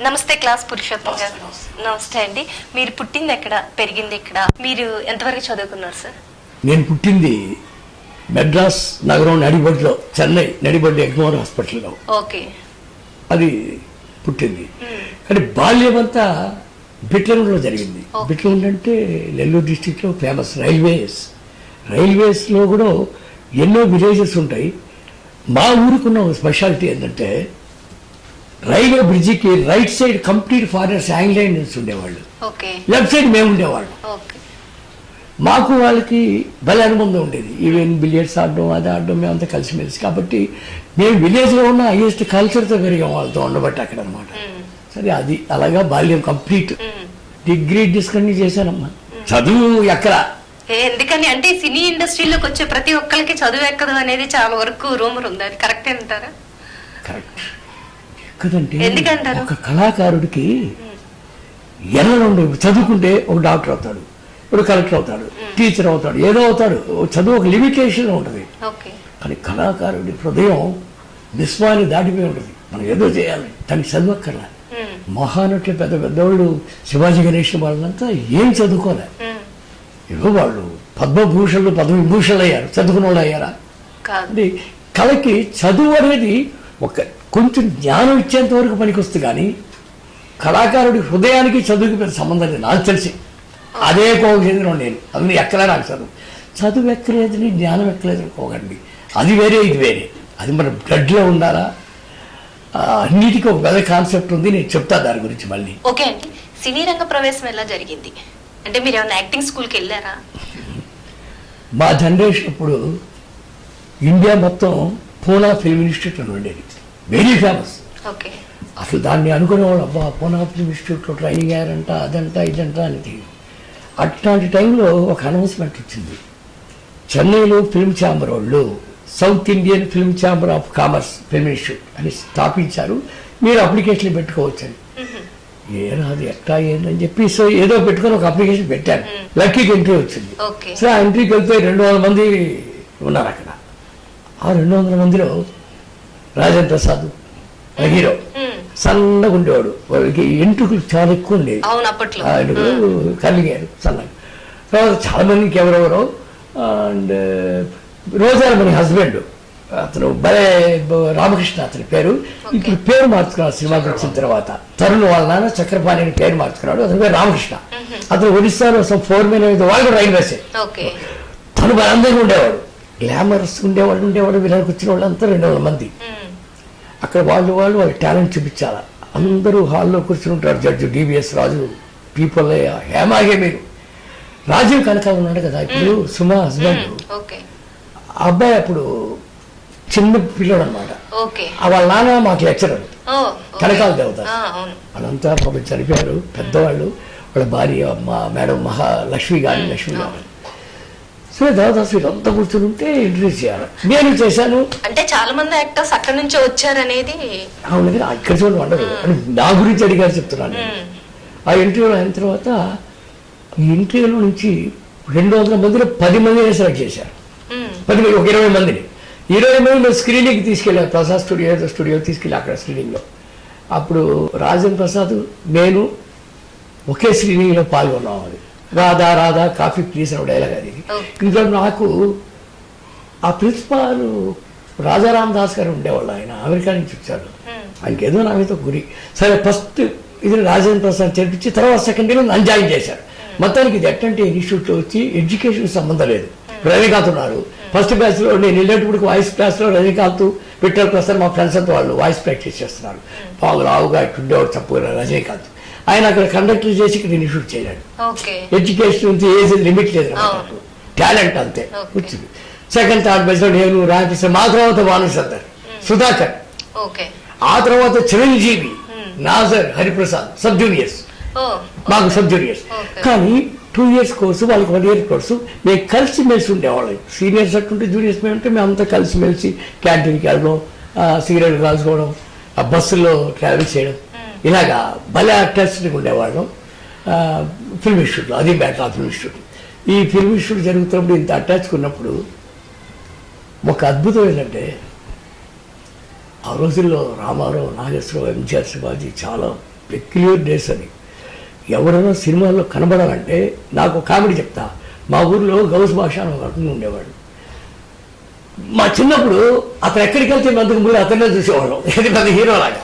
నమస్తే క్లాస్ పురుషోత్తం గారు. నమస్తే అండి. మీరు పుట్టింది ఎక్కడ, పెరిగింది ఎక్కడ, మీరు ఎంతవరకు చదువుకున్నారు సార్? నేను పుట్టింది మెడ్రాస్ నగరం నడిబొడ్లో, చెన్నై నడిబొడ్డు ఎగ్మోర్ హాస్పిటల్లో. ఓకే. అది పుట్టింది. కానీ బాల్యం అంతా బిట్లగుండలో జరిగింది. బిట్లగుండ అంటే నెల్లూరు డిస్టిక్లో ఫేమస్ రైల్వేస్లో కూడా ఎన్నో విలేజెస్ ఉంటాయి. మా ఊరికున్న స్పెషాలిటీ ఏంటంటే రైల్వే బ్రిడ్జికి right side complete foreigners Anglo Indians ఉండేవాళ్ళు, లెఫ్ట్ సైడ్ మేము ఉండేవాళ్ళం. మాకు వాళ్ళకి భలే అనుబంధం ఉండేది. ఈవెన్ బిలియర్డ్స్ ఆడడం, అది ఆడడం, మేమంతా కలిసిమెలిసి. కాబట్టి మేము విలేజ్లో ఉన్న హైయెస్ట్ కల్చర్తో పెరిగాం వాళ్ళతో ఉండబట్టి అక్కడ అనమాట. సరే, అది అలాగా బాల్యం కంప్లీట్. Degree discontinue చేశానమ్మా. చదువు ఎక్కడ, ఎందుకని అంటే సినీ ఇండస్ట్రీలోకి వచ్చే ప్రతి ఒక్కరికి చదువు ఎక్కదు అనేది చాలా వరకు రూమర్ ఉంది. అది కరెక్ట్ అంటారా? కరెక్ట్. ఎక్కదంటే ఎందుకంటారు? ఒక కళాకారుడికి చదువుకుంటే ఒక డాక్టర్ అవుతాడు, ఇప్పుడు కలెక్టర్ అవుతాడు, టీచర్ అవుతాడు, ఏదో అవుతాడు. చదువు ఒక లిమిటేషన్ ఉంటుంది. కానీ కళాకారుడి హృదయం విశ్వాన్ని దాటిపోయి ఉంటుంది. మనం ఏదో చేయాలి, తనకి చదువుక్కర్లా. మహానటులు పెద్ద పెద్దవాళ్ళు, శివాజీ గణేష్ వాళ్ళంతా ఏం చదువుకోలే. ఏదో వాళ్ళు పద్మభూషణులు, పద్మవిభూషణులు అయ్యారు, చదువుకున్న వాళ్ళు అయ్యారా? అంటే కళకి చదువు అనేది ఒక కొంచెం జ్ఞానం ఇచ్చేంత వరకు పనికొస్తుంది. కానీ కళాకారుడి హృదయానికి చదువుకి పెద్ద సంబంధం లేదు నాకు తెలిసి. అదే కోగేంద్రం నేను. అది ఎక్కలే నాకు చదువు ఎక్కలేదని, జ్ఞానం ఎక్కలేదు అనుకోకండి. అది వేరే, ఇది వేరే. అది మన బ్లడ్లో ఉండాలా. అన్నిటికీ ఒక పెద్ద కాన్సెప్ట్ ఉంది, నేను చెప్తా దాని గురించి మళ్ళీ. ఓకే అండి. సినీ రంగ ప్రవేశం ఎలా జరిగింది? అంటే మీరు ఏమైనా యాక్టింగ్ స్కూల్కి వెళ్ళారా? మా జనరేషన్ అప్పుడు ఇండియా మొత్తం పూనా ఫిల్మ్ ఇన్స్టిట్యూట్ అని ఉండేది, వెరీ ఫేమస్. ఓకే. అసలు దాన్ని అనుకునేవాళ్ళు, అబ్బా పూనా ఫిల్మ్ ఇన్స్టిట్యూట్లో ట్రైనింగ్ అయ్యారంట, అదంట ఇదంట అనేది. అట్లాంటి టైంలో ఒక అనౌన్స్మెంట్ వచ్చింది. చెన్నైలో ఫిల్మ్ ఛాంబర్ వాళ్ళు south Indian film chamber of commerce film institute అని స్థాపించారు, మీరు అప్లికేషన్లు పెట్టుకోవచ్చని. అది ఎట్లా ఏందని చెప్పి సో ఏదో పెట్టుకొని ఒక అప్లికేషన్ పెట్టాను. లక్కీకి ఎంట్రీ వచ్చింది. సో ఆ ఎంట్రీకి వెళ్తే 200 మంది ఉన్నారు అక్కడ. ఆ 200 మందిలో రాజేంద్ర ప్రసాద్ హీరో, సన్నగా ఉండేవాడు. వాళ్ళకి ఎంట్రుకలు చాలా ఎక్కువ ఉండేవి, కలిగారు సన్నగా. తర్వాత చాలా మందికి ఎవరెవరో. అండ్ రోజారమణి హస్బెండ్, అతను భలే రామకృష్ణ అతని పేరు. ఇప్పుడు పేరు మార్చుకున్నాడు సినిమాకి వచ్చిన తర్వాత. తరుణ్ వాళ్ళ నాన్న చక్రపాణి అని పేరు మార్చుకున్నాడు. అతని పేరు రామకృష్ణ. అతను ఒడిస్సాలో ఫోర్మెన్ అనేది వాళ్ళు రైల్వేసే. తను బలంగా ఉండేవాడు, గ్లామరస్ ఉండేవాడు. వీళ్ళకి వచ్చిన వాళ్ళంతా 200 మంది. అక్కడ వాళ్ళు టాలెంట్ చూపించాలా. అందరూ హాల్లో కూర్చుని ఉంటారు. జడ్జి డివిఎస్ రాజు, పీపుల్, హేమాగే మీరు. రాజీవ్ కనకాల ఉన్నాడు కదా ఇప్పుడు, సుమా హస్బెండ్. ఆ అబ్బాయి అప్పుడు చిన్న పిల్లడు అనమాట. వాళ్ళ నాన్న మాకు లెక్చరర్, కనకాల దేవత. వాళ్ళంతా పాపం చనిపోయారు, పెద్దవాళ్ళు. వాళ్ళ భార్య మా మేడం మహాలక్ష్మి గారి, లక్ష్మి గారు. సో దేవదాసు వీళ్ళంతా కూర్చుని ఉంటే ఇంట్రడ్యూస్ చేయాలి. నేను చేశాను. అంటే చాలా మంది యాక్టర్స్ అక్కడి నుంచే వచ్చారనేది. అవును, ఇక్కడ చూడండి వండదు అని నా గురించి అడిగారు చెప్తున్నాను. ఆ ఇంటర్వ్యూలో అయిన తర్వాత ఈ ఇంటర్వ్యూలో నుంచి 200 మందిలో 10 మందిని సెలెక్ట్ చేశారు. 10 మంది, ఒక 20 మందిని. 20 మంది స్క్రీనింగ్కి తీసుకెళ్ళారు. ప్రసాద్ స్టూడియో తీసుకెళ్ళి అక్కడ స్క్రీనింగ్లో. అప్పుడు రాజేంద్ర ప్రసాద్, నేను ఒకే స్క్రీనింగ్లో పాల్గొన్నాం. అది రాధా రాధా కాఫీ ప్లీజ్ అనే డైలాగ్. అది ఇంట్లో నాకు ఆ ప్రిన్సిపాల్ రాజారామ్ దాస్ గారు ఉండేవాళ్ళు. ఆయన అమెరికా నుంచి వచ్చారు. ఆయనకి ఏదో నా మీద గురి. సరే, ఫస్ట్ ఇది రాజేంద్ర ప్రసాద్ చేర్పించి తర్వాత సెకండ్ ఇయర్ నన్ను జాయిన్ చేశారు. మొత్తానికి ఇది ఎట్టంటే ఇన్స్టిట్యూట్లో వచ్చి ఎడ్యుకేషన్ సంబంధం లేదు. రజనీకాంత్ ఉన్నారు ఫస్ట్ బ్యాచ్లో. నేను వెళ్ళేటప్పుడు వాయిస్ క్లాస్లో రజనీకాంత్, విఠల్ ప్రసాద్, మా ఫ్రెండ్స్ అంతా వాళ్ళు వాయిస్ ప్రాక్టీస్ చేస్తున్నారు. బాగా రావుగా ఇట్టుండేవాడు చప్పుగా రజనీకాంత్. ఆయన అక్కడ కండక్టర్ చేసి ఇక్కడ ఇన్స్టిట్యూట్ చేయాడు. ఎడ్యుకేషన్ ఏజ్ లిమిట్ లేదు, టాలెంట్ అంతే వచ్చింది. సెకండ్ థర్డ్ బ్యాచ్లో నేను, రామకృష్ణ, మా తర్వాత భానుశంకర్, సుధాకర్, ఆ తర్వాత చిరంజీవి, నాజర్, హరిప్రసాద్, సబ్ జూనియర్స్. మాకు సబ్ జూనియర్స్. కానీ 2 years కోర్సు, వాళ్ళకి 1 year కోర్సు. మేము కలిసిమెలిసి ఉండేవాళ్ళం. సీనియర్స్ అట్టుంటే జూనియర్స్ మేము ఉంటే మేమంతా కలిసిమెలిసి క్యాంటీన్కి వెళ్ళడం, సిగరెట్ కాల్చుకోవడం, ఆ బస్సులో ట్రావెల్ చేయడం, ఇలాగా భలే అటాచ్డ్గా ఉండేవాళ్ళం. ఫిల్మ్ ఇన్స్టిట్యూట్లో, అది బ్యాటా ఫిల్మ్ ఇన్స్టిట్యూట్. ఈ ఫిల్మ్ ఇన్స్టిట్యూట్ జరుగుతున్నప్పుడు ఇంత అటాచ్గా ఉన్నప్పుడు ఒక అద్భుతం ఏంటంటే ఆ రోజుల్లో రామారావు, నాగేశ్వరరావు, ఎంజిఆర్, శివాజీ చాలా పెక్యులర్ డేస్ అని. ఎవరైనా సినిమాల్లో కనబడాలంటే నాకు కామెడీ చెప్తా. మా ఊర్లో గౌస్ భాష అని ఒక అతను ఉండేవాడు. మా చిన్నప్పుడు అతను ఎక్కడికి వెళ్తే మందుకు ముందు అతనే చూసేవాళ్ళం, ఇది పెద్ద హీరోలాగా.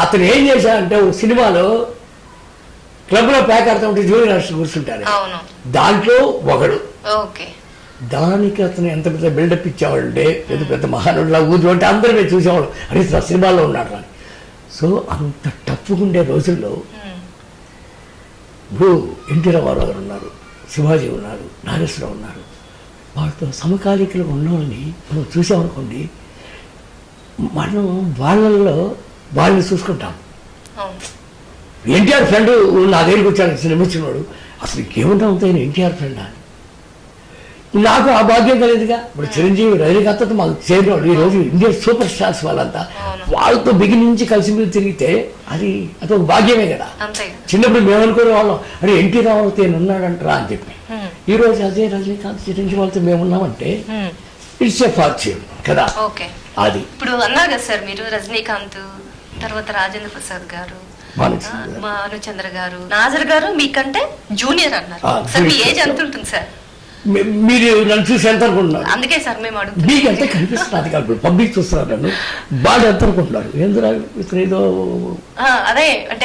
అతను ఏం చేశాడంటే ఒక సినిమాలో క్లబ్లో ప్యాక్ ఆడుతూ ఉంటే జూనియర్ ఆర్టిస్ట్ కూర్చుంటారు, దాంట్లో ఒకడు. దానికి అతను ఎంత పెద్ద బిల్డప్ ఇచ్చేవాళ్ళంటే పెద్ద పెద్ద మహానుడిలా ఊరు అంటే అందరూ మేము చూసేవాళ్ళం, అరే ఆ సినిమాలో ఉన్నాడు అని. సో అంత టఫ్గా ఉండే రోజుల్లో ఇప్పుడు ఎన్టీ రామారావు గారు ఉన్నారు, శివాజీ ఉన్నారు, నాగేశ్వరరావు ఉన్నారు. వాళ్ళతో సమకాలీకులు ఉన్న వాళ్ళని మనం చూసామనుకోండి, మనం వాళ్ళని చూసుకుంటాం. ఎన్టీఆర్ ఫ్రెండ్ నా దగ్గరికి వచ్చాడు సినిమా వచ్చినవాడు, అసలు ఇంకేముంటా ఉంటాయి ఎన్టీఆర్ ఫ్రెండ్ అని. నాకు ఆ భాగ్యం కలిగిందిగా. ఇప్పుడు చిరంజీవి, రజనీకాంత్తో మాకు చేరినవాడు. ఈరోజు ఇండియన్ సూపర్ స్టార్స్ వాళ్ళంతా, వాళ్ళతో బిగిన్ నుంచి కలిసి మీరు తిరిగితే అదొక భాగ్యమే కదా. చిన్నప్పుడు మేము అనుకునే వాళ్ళం, అరే ఎన్టీ రామారావుతో ఉన్నాడంటారా అని చెప్పి. ఈ రోజు అదే రజనీకాంత్, చిరంజీవి వాళ్ళతో మేము ఉన్నామంటే ఇట్స్ ఏ ఫార్చ్యూన్ కదా. అది ఇప్పుడు అన్నారు కదా సార్ మీరు, రజనీకాంత్ తర్వాత రాజేంద్ర ప్రసాద్ గారు, భానుచంద్ర గారు, నాజర్ గారు మీకంటే జూనియర్ అన్నారు. సార్ మీ ఏజ్ ఎంత ఉంటుంది సార్? మీరు నన్ను చూసి ఎంత అనుకుంటున్నారు? అందుకే సార్ మేము అడుగుతాం. మీకు ఎంత కనిపిస్తుంది కాదు, పబ్లిక్ చూస్తున్నారు నన్ను బాగా ఎంత అనుకుంటున్నారు. ఏదో అదే అంటే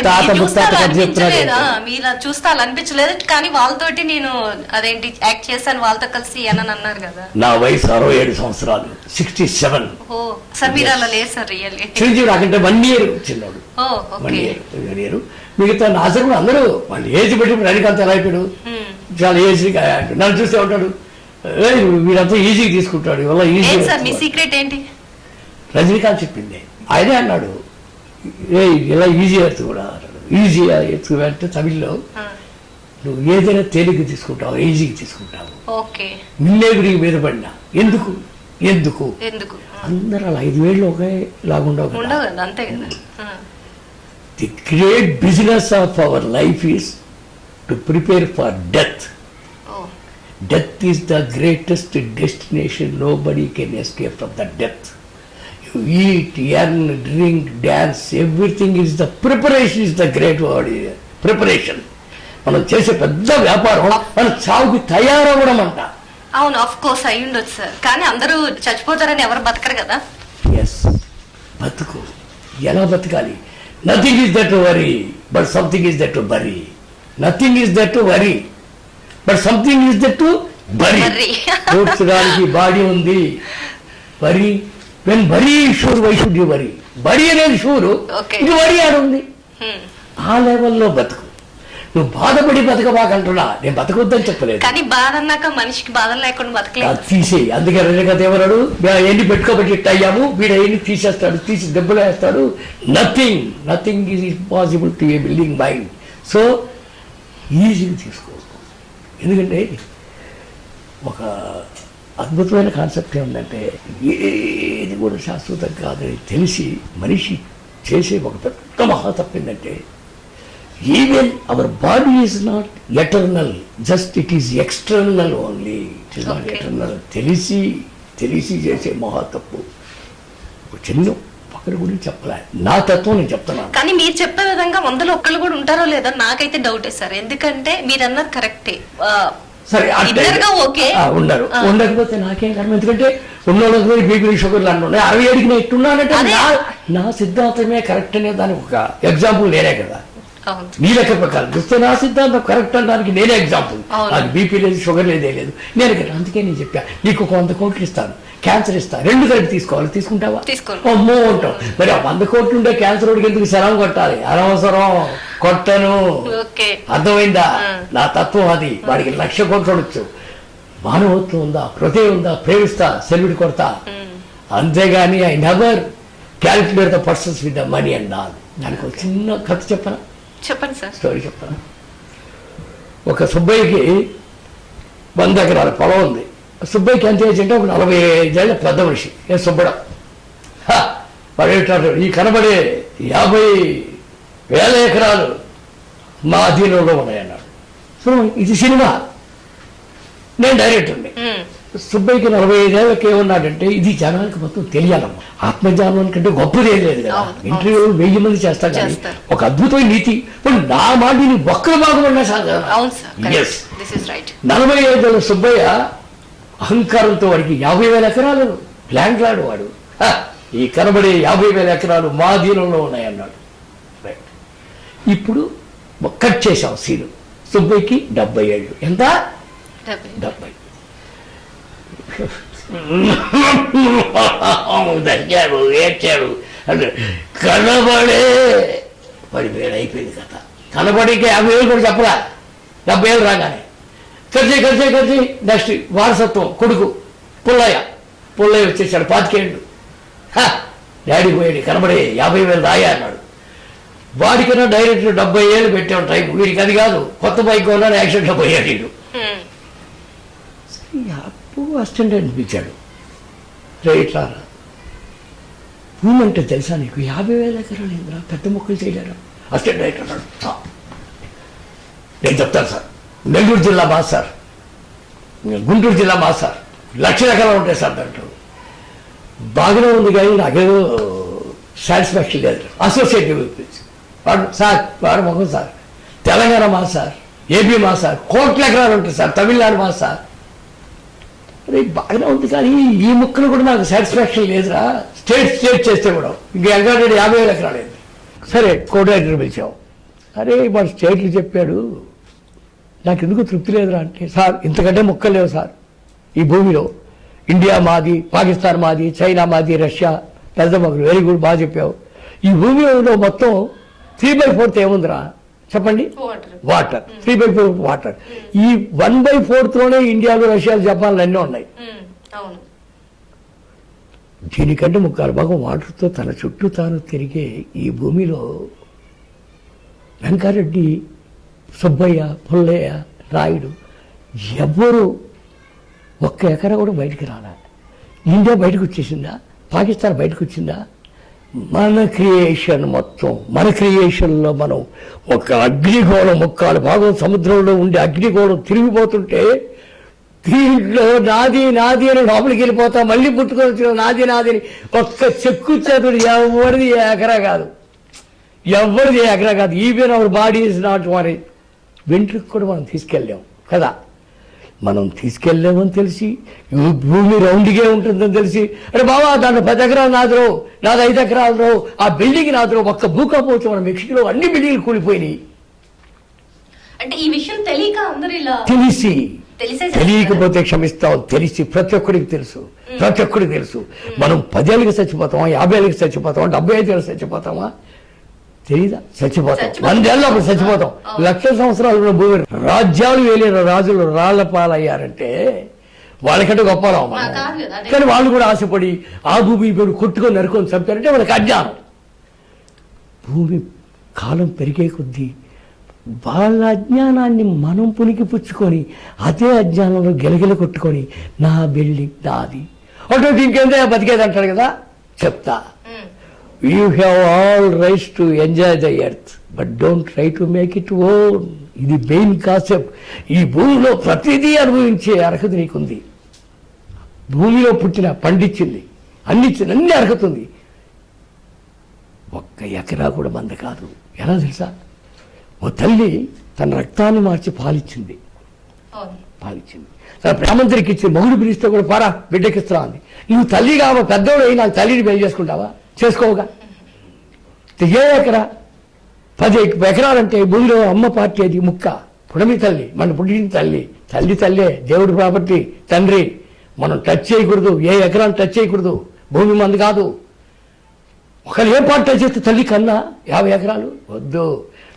మీరు చూస్తా అనిపించలేదు, కానీ వాళ్ళతోటి నేను అదేంటి యాక్ట్ చేశాను వాళ్ళతో కలిసి అని అన్నారు కదా. నా వయసు 67 సంవత్సరాలు, 67. ఓ సార్ మీరు అలా లేదు సార్ రియల్లీ. చిరంజీవి నాకంటే 1 year చిన్నాడు, 1 year. మిగతా నాజర్ కూడా అందరూ వాళ్ళు ఏజ్ పెట్టి రజనీకాంత్ ఎలా అయిపోయాడు, చాలా ఈజీగా నన్ను చూస్తే ఉంటాడు, వీడంతా ఈజీగా తీసుకుంటాడు. ఇవాళ ఈజీ. మీ సీక్రెట్ ఏంటి? రజనీకాంత్ చెప్పింది, ఆయనే అన్నాడు, ఇలా ఈజీ ఎత్తు కూడా ఈజీ ఎత్తు అంటే తమిళ్లో నువ్వు ఏదైనా తేలిగ్గా తీసుకుంటావు, ఈజీగా తీసుకుంటావు. నిన్నే గురికి మీద పడినా ఎందుకు ఎందుకు అందరూ అలా 5 ఏళ్ళు ఒకే లాగుండవు. The great business of our life is to prepare for death. Death is the greatest destination. Nobody can escape from the death. You eat, earn, drink, dance, everything is the preparation is the great word. Preparation. మనం చేసే పెద్ద వ్యాపారం మన చావుకి తయారవ్వడం అంట. అవును, of course అయి ఉండొచ్చు సార్, కానీ అందరూ చచ్చిపోతారని ఎవరు బతకరు కదా. ఎస్, బతుకు. ఎలా బతకాలి? Nothing is that to worry, but something is that to bury. Nothing is there to worry, but something is there to bury. కూర్చోడానికి బాడీ ఉంది. Worry, when worry sure, why should you worry? Worry అనేది షూరు, ఇది వరి ఆడుంది. ఆ లెవెల్లో బతుకు. నువ్వు బాధపడి బతకబాకంటున్నా, నేను బతకొద్దని చెప్పలేదు, కానీ బాధ అన్నాక మనిషికి బాధ లేకుండా బతకలేదు. తీసేయి. అందుకే రజనీకాంత్ ఏమన్నాడు, ఎన్ని పెట్టుకోబట్టి ఇట్ అయ్యాము, వీడు ఎన్ని తీసేస్తాడు, తీసి దెబ్బలు వేస్తాడు. Nothing is impossible to A building mind. So ఈజీగా తీసుకో. ఎందుకంటే ఒక అద్భుతమైన కాన్సెప్ట్ ఏముందంటే, ఏది కూడా శాశ్వతం కాదని తెలిసి మనిషి చేసే ఒక పెద్ద మహా తప్పిందంటే, even our body is not eternal, just it is external only, it is not eternal. తెలిసి చేసే మహా తప్పు. చిన్న ఒకరి గురించి చెప్పలే, నా తత్వం నేను చెప్తున్నాను. కానీ మీరు చెప్పే విధంగా 100లో ఒక్కళ్ళు కూడా ఉంటారో లేదో నాకైతే డౌటే సార్, ఎందుకంటే మీరు అన్నది కరెక్టే. సరే ఓకే ఉండరు, ఉండకపోతే నాకేం కారణం? ఎందుకంటే ఉన్నోళ్ళకి బీపీ షుగర్లు అన్నీ 67కి నేను ఇట్టున్నానంటే నా సిద్ధాంతమే కరెక్ట్ అనే దానికి ఒక ఎగ్జాంపుల్ నేనే కదా. నీ లెక్క ప్రకారం చూస్తే నా సిద్ధాంతం కరెక్ట్ అనడానికి నేనే ఎగ్జాంపుల్. నాకు బీపీ లేదు, షుగర్ లేదే లేదు, నేను కదా. అందుకే నేను చెప్పా, నీకు 100 కోట్లు ఇస్తాను, క్యాన్సర్ ఇస్తా, 2 కలిపి తీసుకోవాలి, తీసుకుంటావా? అమ్మో ఉంటావు. మరి ఆ 100 కోట్లు ఉంటే క్యాన్సర్ వాడికి ఎందుకు సెలవు కొట్టాలి? అనవసరం, కొట్టను. అర్థమైందా? నా తత్వం అది. వాడికి 1,00,000 కోట్లు ఉండొచ్చు, మానవత్వం ఉందా, హృదయం ఉందా, ప్రేమిస్తా, సెల్యూట్ కొడతా. అంతేగాని I never calculate the persons with the money and all. దానికి ఒక చిన్న కథ చెప్పనా? చెప్పండి సార్. స్టోరీ చెప్పనా? ఒక సుబ్బయ్యకి 100 ఎకరాల పొలం ఉంది. సుబ్బయ్యకి ఎంత ఏజ్ అంటే ఒక 45 ఏళ్ళ పెద్ద మనిషి. సుబ్బడం వాడేటాడు, ఈ కనబడే 50,000 ఎకరాలు మా అధీనంలో ఉన్నాయన్నాడు. సో ఇది సినిమా, నేను డైరెక్టర్ని. సుబ్బయ్యకి 45 ఏళ్ళకి ఏమన్నాడంటే ఇది జనానికి మొత్తం తెలియాలమ్మా, ఆత్మజ్ఞానం కంటే గొప్పదేం లేదు కదా, ఇంటర్వ్యూ 1000 మంది చేస్తారు కానీ ఒక అద్భుతమైన నీతి. ఇప్పుడు నా మాటని ఒక్కరు బాగుపడినా సార్. 45 ఏళ్ళ సుబ్బయ్య అహంకారంతో వాడికి 50,000 ఎకరాలు ల్యాండ్ లాడు వాడు. ఈ కనబడే 50,000 ఎకరాలు మా దీనంలో ఉన్నాయన్నాడు. రైట్. ఇప్పుడు కట్ చేశాం సీను. సుబ్బయ్యకి 70 ఏళ్ళు. ఎంత? 70. దగ్గాడు, ఏడ్చాడు అంటే కనబడే పడిపోయాడు. అయిపోయింది కథ. కనబడికి 50,000 కూడా చెప్పరా. 70 ఏళ్ళు రాగానే ఖర్చు నెక్స్ట్ వారసత్వం కొడుకు పుల్లయ్య వచ్చేసాడు. 25 ఏళ్ళు. డాడీ పోయాడు. కనబడే 50,000 రాయా అన్నాడు. వాడికన్నా డైరెక్ట్ 70 ఏళ్ళు పెట్టాం టైం. వీడికి అది కాదు, కొత్త బైక్ కొన్నాడు, యాక్సిడెంట్లో పోయాడు వీడు. అప్పు అసిస్టెంట్ అనిపించాడు. రైట్ రారా భూమి అంటే తెలుసా నీకు? 50,000 ఎకరాలు ఏంద్రా, పెద్ద మొక్కలు చేయలేరు. అసిస్టెంట్ రైట్ అన్నాడు. నేను చెప్తాను సార్, నెల్లూరు జిల్లా మా సార్, గుంటూరు జిల్లా మా సార్, 1,00,000 ఎకరాలు ఉంటాయి సార్. దాంట్లో బాగానే ఉంది కానీ నాకేదో సాటిస్ఫాక్షన్ లేదు. అసోసియేటివ్ వాడు సార్, వాడు మొహం సార్, తెలంగాణ మా సార్, ఏపీ మా సార్, 1,00,00,000 ఎకరాలు ఉంటాయి సార్, తమిళనాడు మా సార్. అరే బాగానే ఉంది కానీ ఈ ముక్కలు కూడా నాకు సాటిస్ఫాక్షన్ లేదురా. స్టేట్ చేస్తే కూడా ఇంక ఎంకాడేది 50,000 ఎకరాలు అయింది. సరే కోఆర్డినేటర్ పిలిచాం. అరే వాడు స్టేట్లు చెప్పాడు, నాకు ఎందుకు తృప్తి లేదురా అంటే, సార్ ఇంతకంటే ముక్కలు లేవు సార్ ఈ భూమిలో. ఇండియా మాది, పాకిస్తాన్ మాది, చైనా మాది, రష్యా పెద్ద మొక్కలు. వెరీ గుడ్, బాగా చెప్పావు. ఈ భూమిలో మొత్తం 3/4 ఏముందిరా చెప్పండి? వాటర్. 3/4 వాటర్. ఈ 1/4 ఇండియాలో, రష్యాలో, జపాన్లు అన్నీ ఉన్నాయి. దీనికంటే 3/4 భాగం వాటర్తో తన చుట్టూ తాను తిరిగే ఈ భూమిలో వెంకారెడ్డి, సుబ్బయ్య, పుల్లయ్య, రాయుడు ఎవ్వరూ 1 ఎకరా కూడా బయటికి రాలా. ఇండియా బయటకు వచ్చేసిందా? పాకిస్తాన్ బయటకు వచ్చిందా? మన క్రియేషన్ మొత్తం, మన క్రియేషన్లో మనం ఒక అగ్నిగోళం 3/4 భాగం సముద్రంలో ఉండే అగ్నిగోళం తిరిగిపోతుంటే దీంట్లో నాది నాది అని లోపలికి వెళ్ళిపోతాం, మళ్ళీ పుట్టుకొని వచ్చిన నాది నాది అని ఒక్క చెక్కు చేతుడు ఎవరిది ఎకరా కాదు, ఎవరిది ఎకరా కాదు. Even our body is not worry. వెంట్రుకు కూడా మనం తీసుకెళ్ళాం కదా. మనం తీసుకెళ్ళామని తెలిసి, భూమి రౌండ్గా ఉంటుందని తెలిసి, అరే బాబా దాంట్లో 10 ఎకరాలు నాదురో, నాది 5 ఎకరాలు రావు, ఆ బిల్డింగ్ నాదురో, ఒక్క భూకంపం వచ్చి మన మెక్సికోలో అన్ని బిల్డింగ్లు కూలిపోయినాయి. అంటే ఈ విషయం తెలియక అందరూ ఇలా తెలియకపోతే క్షమిస్తాం, తెలిసి ప్రతి ఒక్కరికి తెలుసు, ప్రతి ఒక్కరికి తెలుసు. మనం 10 ఏళ్ళకి చచ్చిపోతామా, 50 ఏళ్ళకి చచ్చిపోతామా, 75 ఏళ్ళకి చచ్చిపోతామా తెలీదా? చచ్చిపోతాం. 100 ఏళ్ళు అప్పుడు చచ్చిపోతాం. 1,00,000 సంవత్సరాలు భూమి, రాజ్యాలు వేలిన రాజులు రాళ్ల పాలయ్యారంటే వాళ్ళకంటే గొప్ప కానీ వాళ్ళు కూడా ఆశపడి ఆ భూమి ఇప్పుడు కొట్టుకొని నరుకొని చంపారంటే వాళ్ళకి అజ్ఞానం. భూమి కాలం పెరిగే కొద్దీ వాళ్ళ అజ్ఞానాన్ని మనం పునికి పుచ్చుకొని అదే అజ్ఞానంలో గెలగెల కొట్టుకొని నా బిల్డింగ్ నాది అటు ఇంకేందే బతికేది అంటాడు కదా. చెప్తా, you have all rights to enjoy the earth but don't try to make it own. ఇది మెయిన్ కాన్సెప్ట్. ఈ భూమిలో ప్రతిదీ అనుభవించే అర్హత నీకుంది. భూమిలో పుట్టిన పండించింది అన్ని అర్హత ఉంది. 1 ఎకరా కూడా మంద కాదు. ఎలా తెలుసా? ఓ తల్లి తన రక్తాన్ని మార్చి పాలిచ్చింది. తన ప్రేమంతరికి ఇచ్చి మొగుడు పిలిస్తే కూడా పారా బిడ్డకిస్తా అంది. నువ్వు తల్లి కావా, పెద్దోడు అయి నాకు తల్లిని పెళ్లి చేసుకుంటావా? చేసుకోవుగా. ఏ ఎకరా? 10 ఎకరాలంటే భూమిలో అమ్మ పార్టీ అది ముక్క. పుడమి తల్లి, మన పుట్టిన తల్లే, దేవుడి ప్రాపర్టీ, తండ్రి. మనం టచ్ చేయకూడదు, ఏ ఎకరాన్ని టచ్ చేయకూడదు. భూమి మంది కాదు. ఒకరు ఏ పార్ట్ టచ్ చేస్తే తల్లి కన్నా 50 ఎకరాలు వద్దు.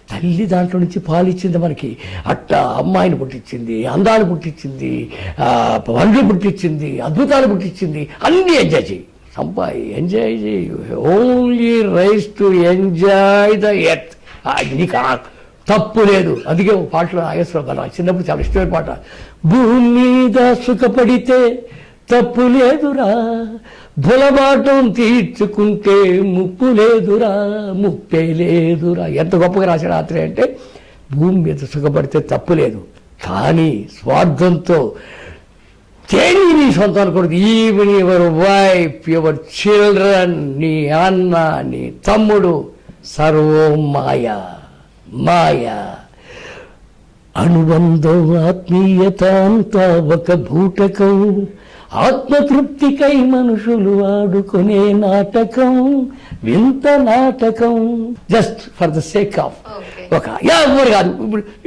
తల్లి దాంట్లో నుంచి పాలిచ్చింది మనకి. అట్టా అమ్మాయిని పుట్టించింది, అందాలు పుట్టించింది, పండ్లు పుట్టించింది, అద్భుతాలు పుట్టించింది. అన్నీ ఎంజాయ్ చేయి, ఎంజాయ్ చేయి. Only rise to enjoy the earth. నీకు తప్పు లేదు. అందుకే ఒక పాటలో నాగేశ్వరరావు చిన్నప్పుడు చాలా ఇష్టమైన పాట. భూమి మీద సుఖపడితే తప్పు లేదురా, బులబాటం తీర్చుకుంటే ముప్పు లేదురా, ముప్పే లేదురా. ఎంత గొప్పగా రాశాడు ఆత్రేయ అంటే, భూమి మీద సుఖపడితే తప్పు లేదు, కానీ స్వార్థంతో దేనిని సొంతం అనుకోండి, even your wife, your children, నీ అన్న, నీ తమ్ముడు, సర్వం మాయా. మాయా అనుబంధం, ఆత్మీయత అంతా ఒక బూటకం. ఆత్మతృప్తికై మనుషులు ఆడుకునే నాటకం, వింత నాటకం. Just for the sake of ఒక ఎవరు కాదు.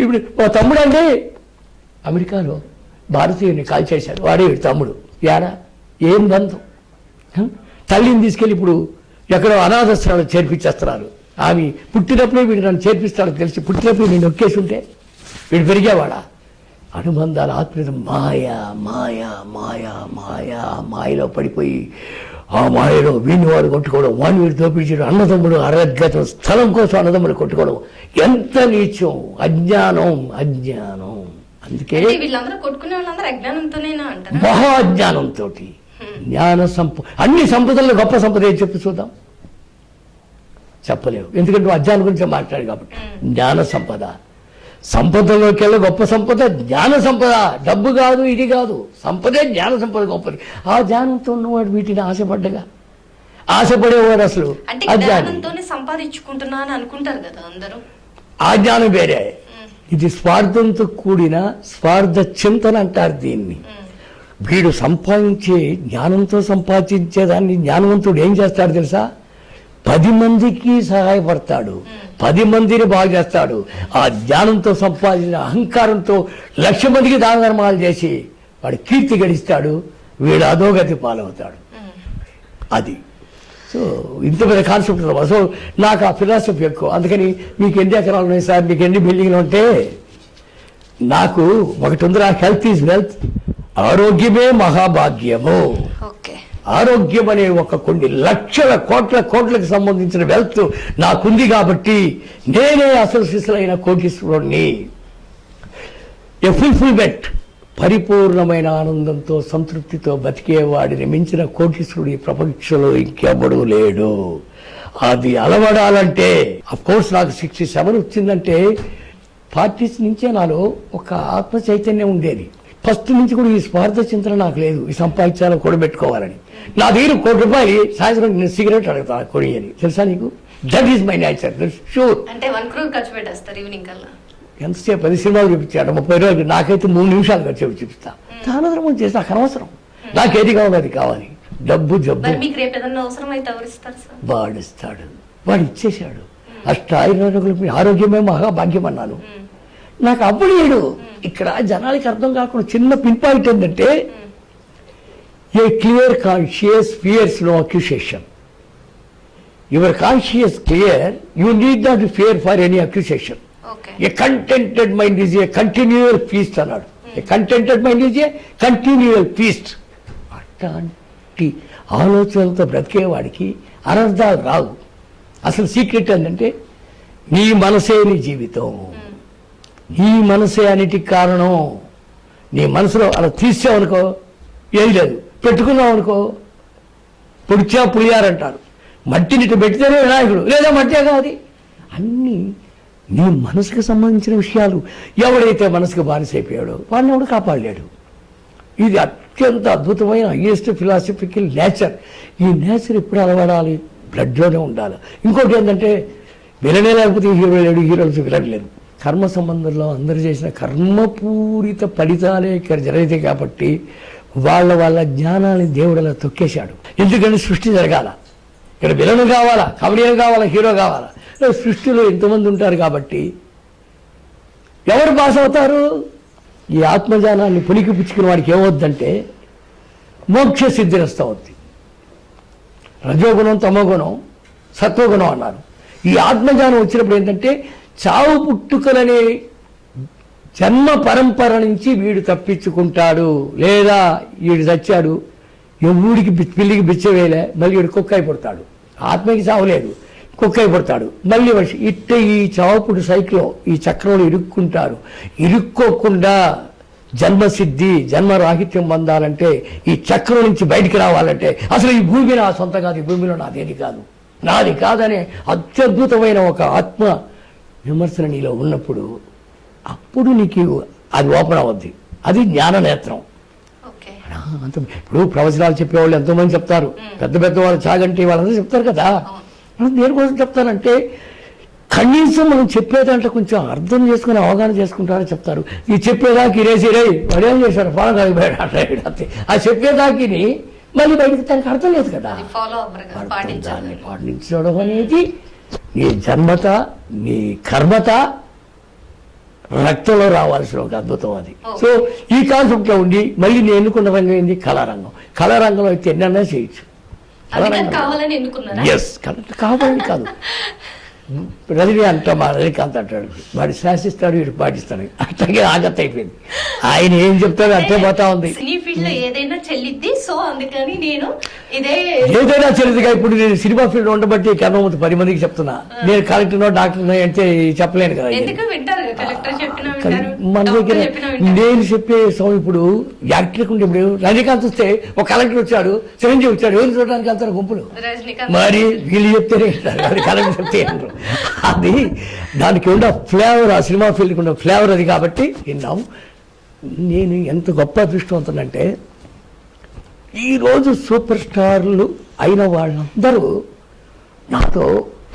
ఇప్పుడు ఓ తమ్ముడు అండి అమెరికాలో భారతీయుని కాల్ చేశాడు, వాడే తమ్ముడు. యాడా ఏం బంధం? తల్లిని తీసుకెళ్ళి ఇప్పుడు ఎక్కడో అనాథాశ్రమాలు చేర్పించేస్తున్నారు. ఆమె పుట్టినప్పుడే వీడు నన్ను చేర్పిస్తాడో తెలిసి పుట్టినప్పుడు నేను నొక్కేసి ఉంటే వీడు పెరిగేవాడా? అనుబంధాలు, ఆత్మీయత మాయా మాయా మాయా మాయా. మాయలో పడిపోయి ఆ మాయలో వీడిని వాడు కొట్టుకోవడం, వాడిని వీడు దోపించడం, అన్నదమ్ముడు అరగతం స్థలం కోసం అన్నదమ్ముడు కొట్టుకోవడం ఎంత నీచం, అజ్ఞానం అజ్ఞానం. అందుకే వీళ్ళందరూ కొట్టుకునే వాళ్ళందరూ అజ్ఞానంతోనేనా అంటారు? మహా అజ్ఞానంతో. జ్ఞాన అన్ని సంపదల్లో గొప్ప సంపద ఏం చెప్పి చూద్దాం? చెప్పలేవు, ఎందుకంటే నువ్వు అజ్ఞానం గురించి మాట్లాడు కాబట్టి. జ్ఞాన సంపద, సంపదలోకి వెళ్ళి గొప్ప సంపద జ్ఞాన సంపద. డబ్బు కాదు, ఇది కాదు, సంపదే జ్ఞాన సంపద గొప్పది. ఆ జ్ఞానంతో ఉన్నవాడు వీటిని ఆశపడ్డగా, ఆశపడేవాడు అసలు అజ్ఞానంతోనే సంపాదించుకుంటున్నా అని అనుకుంటారు కదా అందరూ. ఆ జ్ఞానం వేరే, ఇది స్వార్థంతో కూడిన స్వార్థ చింతన అంటారు దీన్ని. వీడు సంపాదించే జ్ఞానంతో సంపాదించేదాన్ని జ్ఞానవంతుడు ఏం చేస్తాడు తెలుసా? 10 మందికి సహాయపడతాడు, 10 మందిని బాగు చేస్తాడు. ఆ జ్ఞానంతో సంపాదించిన అహంకారంతో 1,00,000 మందికి దాన ధర్మాలు చేసి వాడు కీర్తి గడిస్తాడు, వీడు అధోగతి పాలవుతాడు. అది సో ఇంత పెద్ద కాన్సెప్ట్. సో నాకు ఆ ఫిలాసఫీ ఎక్కువ. అందుకని మీకు ఎన్ని ఎకరాలు ఉన్నాయి సార్, మీకు ఎన్ని బిల్డింగ్లు ఉంటే, నాకు ఒకటి ఉందిరా, హెల్త్ ఈజ్ వెల్త్, ఆరోగ్యమే మహాభాగ్యము. ఆరోగ్యం అనే ఒక కొన్ని లక్షల కోట్లకు సంబంధించిన వెల్త్ నాకుంది కాబట్టి నేనే అసలు శిశులైన కోటీశ్వరుణ్ణి. ఎ ఫుల్ఫిల్మెంట్, పరిపూర్ణమైన ఆనందంతో సంతృప్తితో బతికేవాడిని మించిన కోటీశ్వరుడు ఈ ప్రపంచంలో ఇంకెవ్వడూ లేడు. అది అలవడాలంటే అఫ్కోర్స్ నాకు 67 వచ్చిందంటే 40s నుంచే నాలో ఒక ఆత్మ చైతన్యం ఉండేది. ఫస్ట్ నుంచి కూడా ఈ స్వార్థ చింతన నాకు లేదు, ఈ సంపాదించాలని కూడబెట్టుకోవాలని. నా దగ్గర ₹1 సాయంత్రం నేను సిగరెట్ అడుగుతా కొని అని, తెలుసా నీకు? That is my nature, sure. అంటే 1 crore ఖర్చు పెట్టేస్తారు ఈవినింగ్ కల్లా. ఎంతసేపు 10 సినిమాలు చూపించాడు, 30 రోజులు. నాకైతే 3 నిమిషాలు ఖర్చు చూపిస్తా. దానధర్మం చేసి నాకు అనవసరం, నాకేది కావాలి అది కావాలి. డబ్బు జబ్బు వాడిస్తాడు, వాడు ఇచ్చేశాడు. ఆరోగ్యమే మహాభాగ్యం అన్నాను. నాకు అప్పుడు లేడు. ఇక్కడ జనాలకి అర్థం కాకుండా చిన్న పిన్ పాయింట్ ఏంటంటే, a clear conscious fears no accusation. Your conscious clear, you need not fear for any accusation. A contented mind is a continual feast అన్నాడు. A contented mind is a continual feast. అట్లాంటి ఆలోచనలతో బ్రతికేవాడికి అనర్థాలు రావు. అసలు secret ఏంటంటే, నీ మనసే నీ జీవితం, నీ మనసే అన్నిటికి కారణం. నీ మనసులో అలా తీసావనుకో ఏం లేదు, పెట్టుకున్నావు అనుకో పొడిచా పులియారంటారు. మట్టిని ఇటు పెట్టితేనే వినాయకుడు, లేదా మట్టే కాదు. అన్నీ నీ మనసుకు సంబంధించిన విషయాలు. ఎవడైతే మనసుకు బానిసైపోయాడో వాడిని ఎవడు కాపాడలేడు. ఇది అత్యంత అద్భుతమైన హైయెస్ట్ ఫిలాసఫికల్ నేచర్. ఈ నేచర్ ఎప్పుడు అలవడాలి? బ్లడ్లోనే ఉండాలి. ఇంకోటి ఏంటంటే, విలనే లేకపోతే హీరో లేడు, హీరోలకు విలన్ లేదు. కర్మ సంబంధంలో అందరూ చేసిన కర్మపూరిత ఫలితాలే ఇక్కడ జరిగితే కాబట్టి వాళ్ళ జ్ఞానాన్ని దేవుడు అలా తొక్కేశాడు. ఎందుకంటే సృష్టి జరగాల, ఇక్కడ విలను కావాలా, కమెడియన్ కావాలా, హీరో కావాలా. సృష్టిలో ఎంతమంది ఉంటారు కాబట్టి ఎవరు పాస్ అవుతారు? ఈ ఆత్మజ్ఞానాన్ని పులికి పుచ్చుకున్న వాడికి ఏమవుద్దంటే మోక్ష సిద్ధిరస్త అవుద్ది. రజోగుణం, తమోగుణం, సత్వగుణం అన్నారు. ఈ ఆత్మజ్ఞానం వచ్చినప్పుడు ఏంటంటే, చావు పుట్టుకలనే జన్మ పరంపర నుంచి వీడు తప్పించుకుంటాడు. లేదా వీడు చచ్చాడు, ఎవడికి పిల్లికి బిచ్చవేలే, మళ్ళీ వీడు కుక్క అయిపోతాడు. ఆత్మకి చావులేదు, కుక్క అయిపోతాడు. మళ్ళీ ఇట్ట ఈ చావుపుడు సైకిల్లో ఈ చక్రంలో ఇరుక్కుంటారు. ఇరుక్కోకుండా జన్మసిద్ధి, జన్మరాహిత్యం పొందాలంటే, ఈ చక్రం నుంచి బయటికి రావాలంటే, అసలు ఈ భూమి నా సొంత కాదు, ఈ భూమిలో నాదేది కాదు, నాది కాదనే అత్యద్భుతమైన ఒక ఆత్మ విమర్శన నీలో ఉన్నప్పుడు అప్పుడు నీకు అది ఓపెన్ అవద్ది. అది జ్ఞాన నేత్రం. అంత ఇప్పుడు ప్రవచనాలు చెప్పేవాళ్ళు ఎంతోమంది చెప్తారు, పెద్ద పెద్ద వాళ్ళు చాగంటి వాళ్ళందరూ చెప్తారు కదా. మనం దేనికోసం చెప్తారంటే కనీసం మనం చెప్పేదంటే కొంచెం అర్థం చేసుకుని అవగాహన చేసుకుంటారని చెప్తారు. ఈ చెప్పేదాకి రేసిరే వాడేం చేశాడు ఫాలో అయిపోయాడు అంతే. ఆ చెప్పేదాకిని మళ్ళీ బయటకు తనకు అర్థం లేదు కదా. దాన్ని పాటించడం అనేది నీ జన్మత, నీ కర్మత, రక్తంలో రావాల్సిన ఒక అద్భుతం అది. సో ఈ కాన్సెప్ట్ లో ఉండి మళ్ళీ నేను ఎన్నుకున్న రంగం ఏంది కళారంగం. కళారంగంలో అయితే ఎన్నైనా చేయొచ్చు. ఎస్ కరెక్ట్ కావాలని కాదు. రజనీ అంటా మా రజనీకాంత్ అంటాడు, వాడు శాసిస్తాడు వీడు పాటిస్తాడు, అట్లాగే ఆగత్ అయిపోయింది. ఆయన ఏం చెప్తాడు అంటే పోతా ఉంది. ఏదైనా చెల్లిద్ది, సో అందుకని నేను ఏదైనా చెల్లిదిగా. ఇప్పుడు నేను సినిమా ఫీల్డ్ ఉండబట్టి కర్మమూర్తి 10 మందికి చెప్తున్నా. నేను కలెక్టర్నో డాక్టర్నో అంటే చెప్పలేను కదా. మన దగ్గర నేను చెప్పే ఇప్పుడు యాక్టర్ ఉంటే ఇప్పుడు రజనీకాంత్ వస్తే ఒక కలెక్టర్ వచ్చాడు, చిరంజీవి వచ్చాడు, ఎవరు చూడడానికి వెళ్తారు గుంపులు. మరి వీళ్ళు చెప్తేనే కలెక్టర్ చెప్తే అది దానికి ఉన్న ఫ్లేవర్, ఆ సినిమా ఫీల్డ్కి ఉన్న ఫ్లేవర్ అది. కాబట్టి విన్నాం. నేను ఎంత గొప్ప అదృష్టవంతునంటే ఈరోజు సూపర్ స్టార్లు అయిన వాళ్ళందరూ నాతో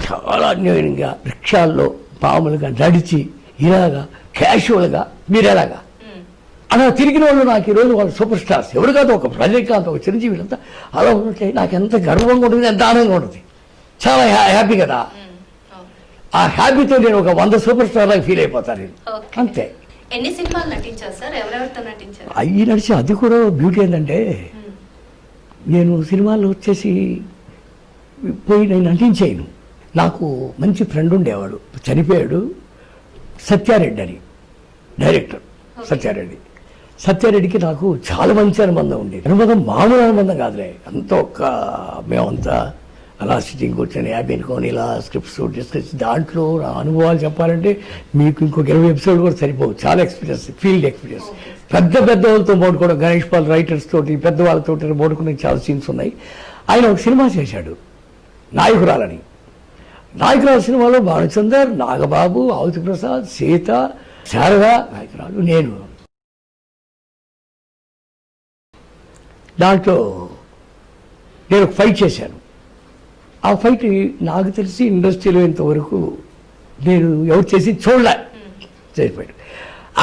చాలా అన్యాయంగా రిక్షాల్లో మామూలుగా నడిచి ఇలాగా క్యాషువల్గా మీరు ఎలాగా అలా తిరిగిన వాళ్ళు నాకు ఈరోజు వాళ్ళు సూపర్ స్టార్స్. ఎవరు కాదు, ఒక రజనీకాంత్, ఒక చిరంజీవి అంతా అలా ఉంటే నాకు ఎంత గర్వంగా ఉంటుంది, ఎంత ఆనందంగా ఉంటుంది, చాలా హ్యాపీ కదా. ఆ హ్యాపీతో నేను ఒక 100 సూపర్ స్టార్ లాగా ఫీల్ అయిపోతాను నేను అంతే. ఎన్ని సినిమాలు నటించారు సార్? ఎవరెవరితో నటించారు? అవి నడిచి అది కూడా బ్యూటీ ఏంటంటే నేను సినిమాల్లో వచ్చేసి పోయి నేను నటించాను. నాకు మంచి ఫ్రెండ్ ఉండేవాడు, చనిపోయాడు, సత్యారెడ్డి అని డైరెక్టర్. సత్యారెడ్డికి నాకు చాలా మంచి అనుబంధం ఉండేది. అనుబంధం మామూలు అనుబంధం కాదులే, అంతా మేమంతా అలా సిట్టింగ్ కూర్చొని యాభైనుకొని ఇలా స్క్రిప్ట్స్ డిస్కస్. దాంట్లో నా అనుభవాలు చెప్పాలంటే మీకు ఇంకొక 20 ఎపిసోడ్ కూడా సరిపోవు. చాలా ఎక్స్పీరియన్స్, ఫీల్డ్ ఎక్స్పీరియన్స్. పెద్ద వాళ్ళతో మోడుకోవడం, గణేష్ పాల్ రైటర్స్ తోటి పెద్దవాళ్ళతో మోడుకునే చాలా సీన్స్ ఉన్నాయి. ఆయన ఒక సినిమా చేశాడు నాయకురాలని. నాయకురాల సినిమాలో భానుచందర్, నాగబాబు, ఆవుతి ప్రసాద్, సీత, శారద నాయకురాలు, నేను. దాంట్లో నేను ఒక ఫైట్ చేశాను. ఆ ఫైట్ నాకు తెలిసి ఇండస్ట్రీలో ఇంతవరకు నేను ఎవరు చేసి చూడలే, చేసిపోయాడు.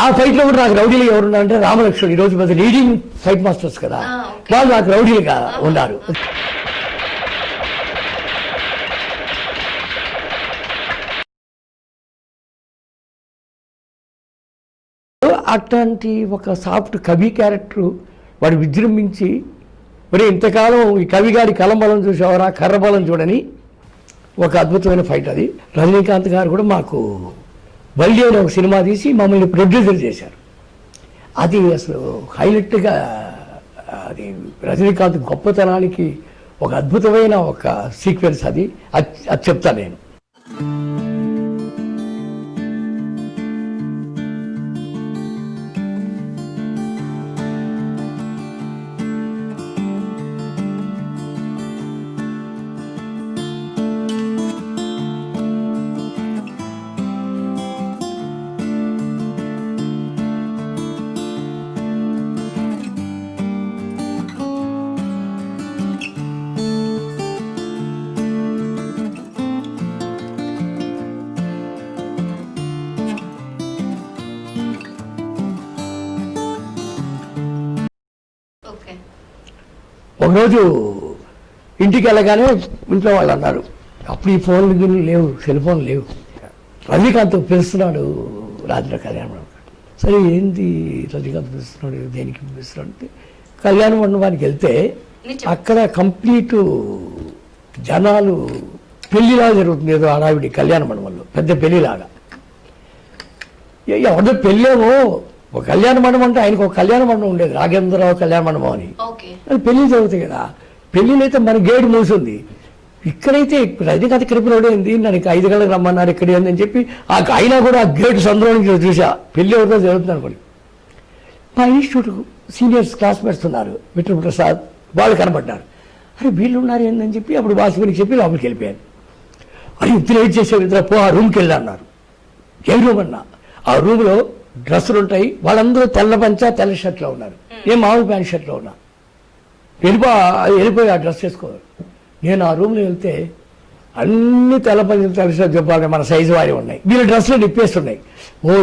ఆ ఫైట్లో కూడా నాకు రౌడీలు ఎవరున్నారంటే రామలక్ష్మణ్, ఈరోజు పెద్ద లీడింగ్ ఫైట్ మాస్టర్స్ కదా, వాళ్ళు నాకు రౌడీలుగా ఉన్నారు. అట్లాంటి ఒక సాఫ్ట్ కవి క్యారెక్టర్ వాడు విజృంభించి, మరి ఇంతకాలం ఈ కవి గారి కలంబలం చూసేవారా, కర్రబలం చూడని ఒక అద్భుతమైన ఫైట్ అది. రజనీకాంత్ గారు కూడా మాకు వల్లి అనే ఒక సినిమా తీసి మమ్మల్ని ప్రొడ్యూసర్ చేశారు. అది అసలు హైలైట్గా, అది రజనీకాంత్ గొప్పతనానికి ఒక అద్భుతమైన ఒక సీక్వెన్స్ అది చెప్తాను నేను. ఒకరోజు ఇంటికి వెళ్ళగానే ఇంట్లో వాళ్ళు అన్నారు, అప్పుడు ఈ ఫోన్లు గిన్నెలు లేవు, సెల్ ఫోన్ లేవు. రజనీకాంత్ పిలుస్తున్నాడు రాత్రి కళ్యాణ మండపం. సరే ఏంది రజనీకాంత్ పిలుస్తున్నాడు, దేనికి పిలుస్తున్నాడు అంటే కళ్యాణ మండపానికి వెళ్తే అక్కడ కంప్లీట్ జనాలు పెళ్లిలాగా జరుగుతుంది, ఏదో హడావిడి కళ్యాణ మండపంలో పెద్ద పెళ్లిలాగా. ఎవరిదో పెళ్ళేమో, ఒక కళ్యాణ మండపం అంటే ఆయనకు ఒక కళ్యాణ మండపం ఉండేది, రాఘవేంద్రరావు కళ్యాణ మండపం అని. అది పెళ్లి జరుగుతాయి కదా, పెళ్లిలో అయితే మన గేట్ మూసింది. ఇక్కడైతే రజనీకాంత్ క్రిపిలోడే ఉంది, నాకు 5 గంటలకు రమ్మన్నారు ఇక్కడ ఏందని చెప్పి అయినా కూడా ఆ గేట్ సందులో నుంచి చూసా పెళ్లి ఎవరితో జరుగుతుంది అనుకోండి. మా ఇన్స్టిట్యూట్ సీనియర్స్ క్లాస్మేట్స్ ఉన్నారు, విఠల్ ప్రసాద్, వాళ్ళు కనబడ్డారు. అరే వీళ్ళు ఉన్నారు ఏందని చెప్పి అప్పుడు వాసుకునికి చెప్పి లోపలికి వెళ్ళిపోయాను. అది ఇంత లేట్ చేసే ఇద్దరు పో ఆ రూమ్కి వెళ్ళి అన్నారు. ఏ రూమ్ అన్నా, ఆ రూమ్లో డ్రెస్సులు ఉంటాయి, వాళ్ళందరూ తెల్ల పంచ తెల్ల షర్ట్లో ఉన్నారు, నేను మామూలు ప్యాంట్ షర్ట్లో ఉన్నా. వెళ్ళిపోయి ఆ డ్రెస్ వేసుకోవాలి. నేను ఆ రూమ్లో వెళ్తే అన్ని తెల్ల పంచలు తెలిసిన చెప్పాలి మన సైజు వారి ఉన్నాయి. వీళ్ళ డ్రెస్లో ఇప్పేస్తున్నాయి.